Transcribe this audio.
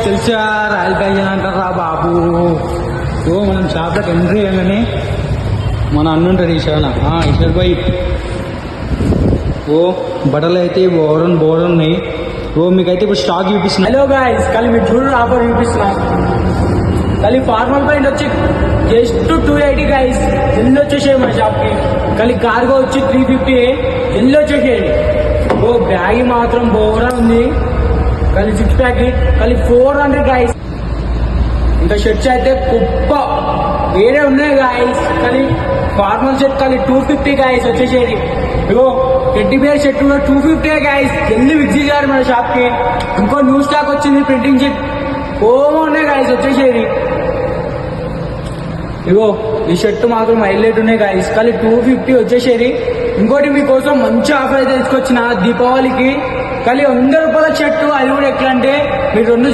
తెలుసా royal package అంటారా బాబు. So మనం షాప్లోకి ఎంట్రీ అయ్యాలని మన అన్నుంటాడు ఈశాన్ ఈశ్వర్ భాయ్. ఓ బట్టలు అయితే బోర్డర్ ఉన్నాయి. ఓ మీకైతే ఇప్పుడు స్టాక్ చూపిస్తున్నా. హలో గాయస్, కలి మీరు చూడు ఆఫర్ చూపిస్తున్నా. కలి ఫార్మల్ ప్యాంట్ వచ్చి జస్ట్ 280 గాయస్. జల్లు వచ్చేసాయి మన షాప్ కి. కలి కార్గో వచ్చి 350. జల్లు వచ్చేసేయండి. ఓ బ్యాగ్ మాత్రం బోరా ఉంది. కలి 6 ప్యాకెట్ కలి 400 గాయస్. ఇంకా షర్ట్స్ అయితే కుప్ప వేరే ఉన్నాయి గాయస్. కలి ఫార్మల్ షర్ట్ కలి 250 గాయస్ వచ్చేసేది. ఇగో టెడ్డీ బేర్ షర్ట్ కూడా 250 గాయస్. జల్లి విజిట్ చేయాలి మన షాప్ కి. ఇంకో న్యూ స్టాక్ వచ్చింది ప్రింటింగ్ షర్ట్ ఓమో ఉన్నాయి గాయస్ వచ్చేసేది. ఇగో ఈ షర్ట్ మాత్రం హైలైట్ ఉన్నాయి గాయస్. కలి 250 వచ్చేసేది. ఇంకోటి మీకోసం మంచి ఆఫర్ అయితే తీసుకొచ్చిన దీపావళికి. కలి 100 రూపాయల షర్ట్. అది కూడా ఎట్లా అంటే మీరు 2